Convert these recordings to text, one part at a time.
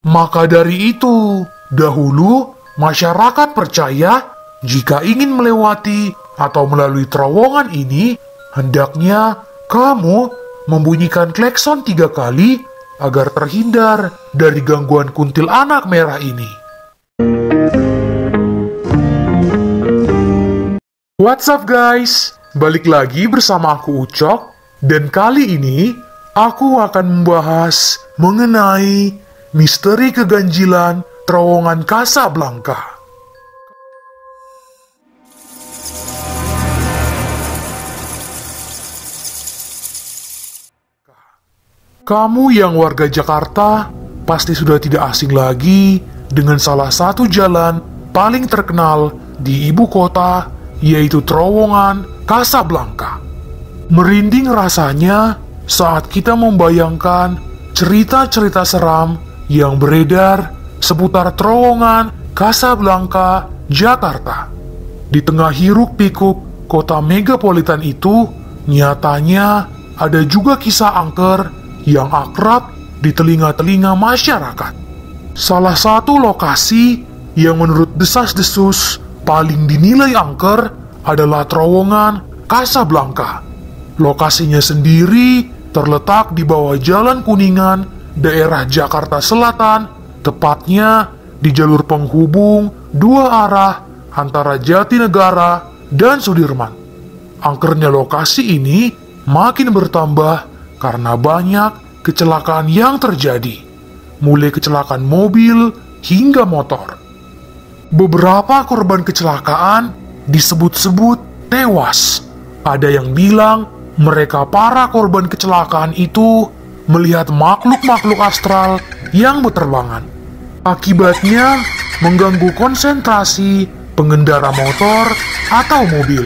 Maka dari itu, dahulu masyarakat percaya jika ingin melewati atau melalui terowongan ini, hendaknya kamu membunyikan klakson 3 kali agar terhindar dari gangguan kuntilanak merah ini. What's up guys? Balik lagi bersama aku Ucok, dan kali ini aku akan membahas mengenai misteri keganjilan terowongan Casablanca. Kamu yang warga Jakarta pasti sudah tidak asing lagi dengan salah satu jalan paling terkenal di ibu kota, yaitu terowongan Casablanca. Merinding rasanya saat kita membayangkan cerita-cerita seram yang beredar seputar terowongan Casablanca, Jakarta. Di tengah hiruk-pikuk kota megapolitan itu, nyatanya ada juga kisah angker yang akrab di telinga-telinga masyarakat. Salah satu lokasi yang menurut desas-desus paling dinilai angker adalah terowongan Casablanca. Lokasinya sendiri terletak di bawah Jalan Kuningan, daerah Jakarta Selatan, tepatnya di jalur penghubung 2 arah antara Jatinegara dan Sudirman. Angkernya lokasi ini makin bertambah karena banyak kecelakaan yang terjadi, mulai kecelakaan mobil hingga motor. Beberapa korban kecelakaan disebut-sebut tewas. Ada yang bilang mereka para korban kecelakaan itu melihat makhluk-makhluk astral yang berterbangan. Akibatnya mengganggu konsentrasi pengendara motor atau mobil.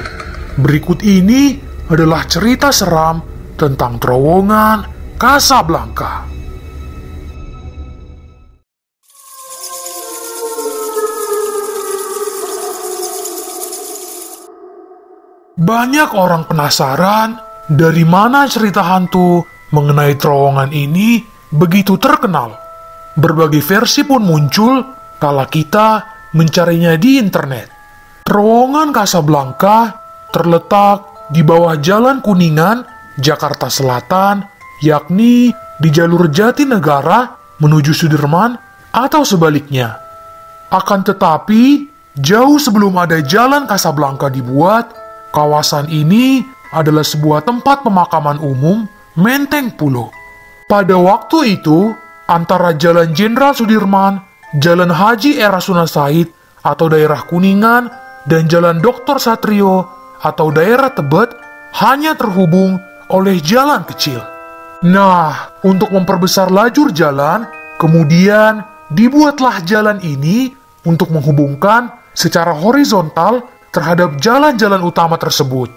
Berikut ini adalah cerita seram tentang terowongan Casablanca. Banyak orang penasaran dari mana cerita hantu mengenai terowongan ini begitu terkenal. Berbagai versi pun muncul kala kita mencarinya di internet. Terowongan Casablanca terletak di bawah Jalan Kuningan, Jakarta Selatan, yakni di jalur Jatinegara menuju Sudirman atau sebaliknya. Akan tetapi, jauh sebelum ada Jalan Casablanca dibuat, kawasan ini adalah sebuah tempat pemakaman umum Menteng Pulo. Pada waktu itu, antara Jalan Jenderal Sudirman, Jalan Haji Erasuna Said atau daerah Kuningan, dan Jalan Dr. Satrio atau daerah Tebet hanya terhubung oleh jalan kecil. Nah, untuk memperbesar lajur jalan, kemudian dibuatlah jalan ini untuk menghubungkan secara horizontal terhadap jalan-jalan utama tersebut.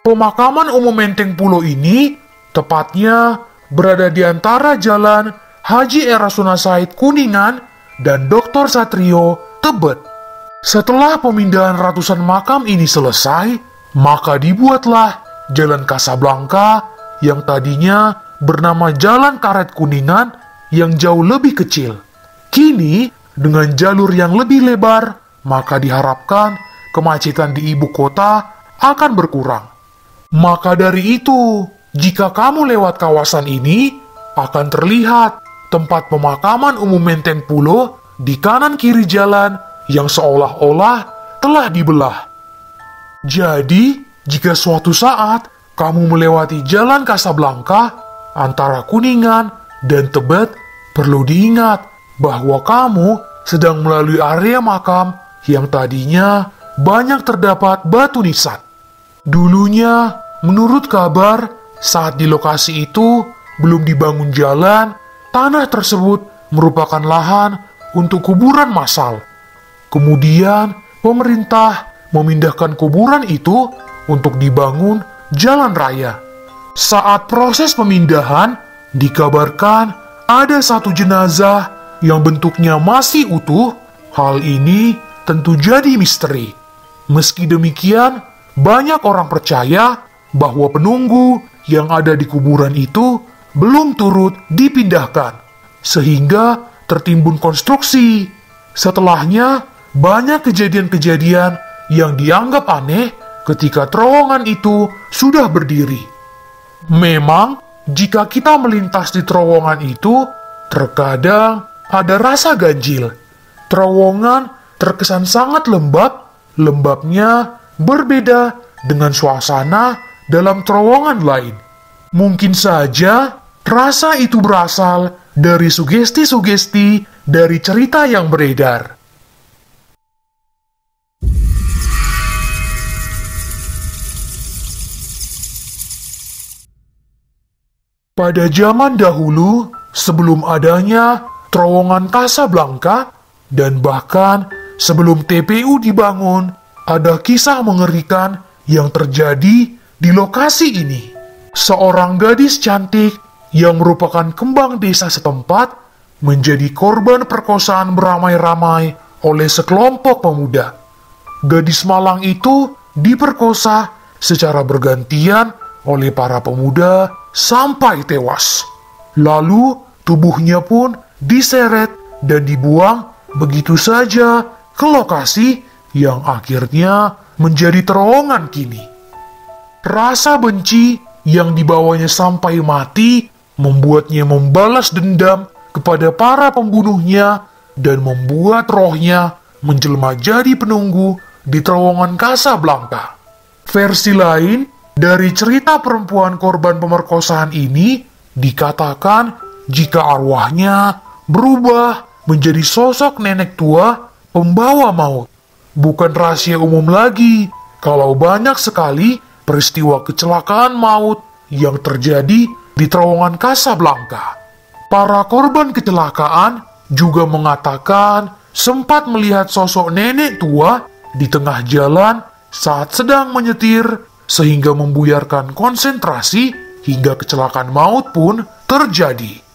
Pemakaman umum Menteng Pulo ini tepatnya berada di antara Jalan Haji Erasuna Said Kuningan dan Dr. Satrio Tebet. Setelah pemindahan ratusan makam ini selesai, maka dibuatlah Jalan Casablanca yang tadinya bernama Jalan Karet Kuningan yang jauh lebih kecil. Kini, dengan jalur yang lebih lebar, maka diharapkan kemacetan di ibu kota akan berkurang. Maka dari itu, jika kamu lewat kawasan ini, akan terlihat tempat pemakaman umum Menteng Pulo di kanan kiri jalan yang seolah-olah telah dibelah. Jadi, jika suatu saat kamu melewati Jalan Casablanca antara Kuningan dan Tebet, perlu diingat bahwa kamu sedang melalui area makam yang tadinya banyak terdapat batu nisan. Dulunya, menurut kabar, saat di lokasi itu belum dibangun jalan, tanah tersebut merupakan lahan untuk kuburan massal. Kemudian, pemerintah memindahkan kuburan itu untuk dibangun jalan raya. Saat proses pemindahan, dikabarkan ada satu jenazah yang bentuknya masih utuh. Hal ini tentu jadi misteri. Meski demikian, banyak orang percaya bahwa penunggu yang ada di kuburan itu belum turut dipindahkan, sehingga tertimbun konstruksi. Setelahnya, banyak kejadian-kejadian yang dianggap aneh ketika terowongan itu sudah berdiri. Memang, jika kita melintas di terowongan itu, terkadang ada rasa ganjil. Terowongan terkesan sangat lembab, lembabnya berbeda dengan suasana dalam terowongan lain. Mungkin saja rasa itu berasal dari sugesti-sugesti dari cerita yang beredar. Pada zaman dahulu, sebelum adanya terowongan Casablanca, dan bahkan sebelum TPU dibangun, ada kisah mengerikan yang terjadi di lokasi ini. Seorang gadis cantik yang merupakan kembang desa setempat menjadi korban perkosaan beramai-ramai oleh sekelompok pemuda. Gadis malang itu diperkosa secara bergantian oleh para pemuda sampai tewas. Lalu tubuhnya pun diseret dan dibuang begitu saja ke lokasi yang akhirnya menjadi terowongan kini. Rasa benci yang dibawanya sampai mati membuatnya membalas dendam kepada para pembunuhnya dan membuat rohnya menjelma jadi penunggu di terowongan Casablanca. Versi lain dari cerita perempuan korban pemerkosaan ini dikatakan jika arwahnya berubah menjadi sosok nenek tua pembawa maut. Bukan rahasia umum lagi kalau banyak sekali peristiwa kecelakaan maut yang terjadi di terowongan Casablanca. Para korban kecelakaan juga mengatakan sempat melihat sosok nenek tua di tengah jalan saat sedang menyetir sehingga membuyarkan konsentrasi hingga kecelakaan maut pun terjadi.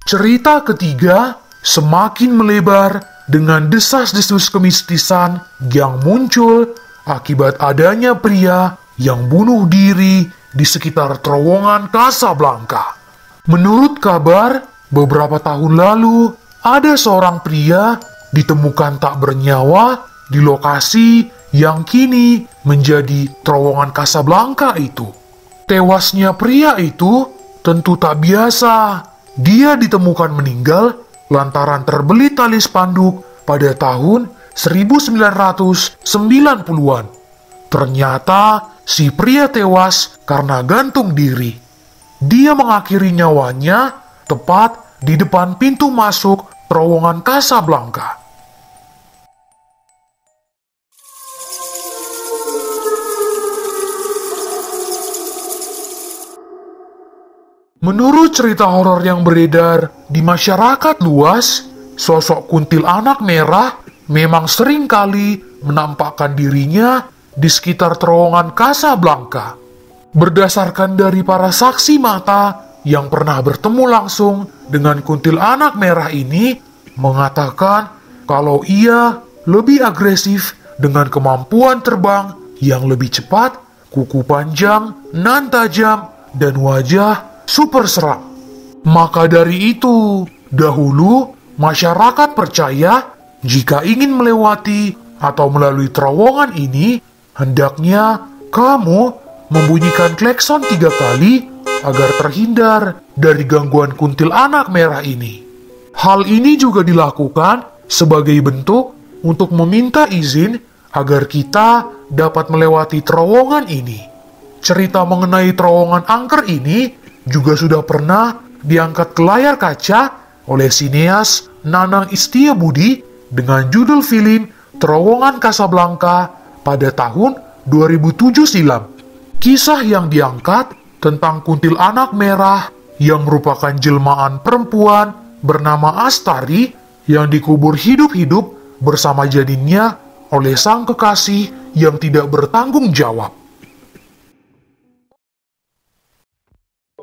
Cerita ketiga semakin melebar dengan desas-desus kemistisan yang muncul akibat adanya pria yang bunuh diri di sekitar terowongan Casablanca. Menurut kabar, beberapa tahun lalu ada seorang pria ditemukan tak bernyawa di lokasi yang kini menjadi terowongan Casablanca itu. Tewasnya pria itu tentu tak biasa. Dia ditemukan meninggal lantaran terbelit tali spanduk pada tahun 1990-an. Ternyata si pria tewas karena gantung diri. Dia mengakhiri nyawanya tepat di depan pintu masuk terowongan Casablanca. Menurut cerita horor yang beredar di masyarakat luas, sosok kuntilanak merah memang sering kali menampakkan dirinya di sekitar terowongan Casablanca. Berdasarkan dari para saksi mata yang pernah bertemu langsung dengan kuntilanak merah ini, mengatakan kalau ia lebih agresif dengan kemampuan terbang yang lebih cepat, kuku panjang, nan tajam, dan wajah super seram. Maka dari itu, dahulu masyarakat percaya jika ingin melewati atau melalui terowongan ini, hendaknya kamu membunyikan klakson 3 kali agar terhindar dari gangguan kuntilanak merah ini. Hal ini juga dilakukan sebagai bentuk untuk meminta izin agar kita dapat melewati terowongan ini. Cerita mengenai terowongan angker ini juga sudah pernah diangkat ke layar kaca oleh sineas Nanang Istiabudi dengan judul film Terowongan Casablanca pada tahun 2007 silam. Kisah yang diangkat tentang kuntilanak merah yang merupakan jelmaan perempuan bernama Astari yang dikubur hidup-hidup bersama janinnya oleh sang kekasih yang tidak bertanggung jawab.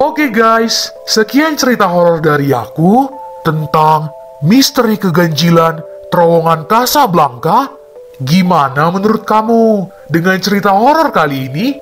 Oke guys, sekian cerita horor dari aku tentang misteri keganjilan terowongan Casablanca Gimana menurut kamu dengan cerita horor kali ini?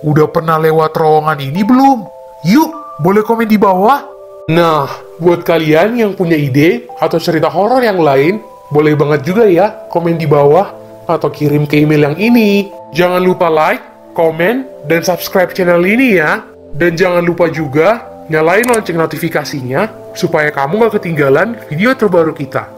Udah pernah lewat terowongan ini belum? Yuk, boleh komen di bawah. Nah, buat kalian yang punya ide atau cerita horor yang lain, boleh banget juga ya komen di bawah atau kirim ke email yang ini. Jangan lupa like, komen, dan subscribe channel ini ya. Dan jangan lupa juga nyalain lonceng notifikasinya supaya kamu gak ketinggalan video terbaru kita.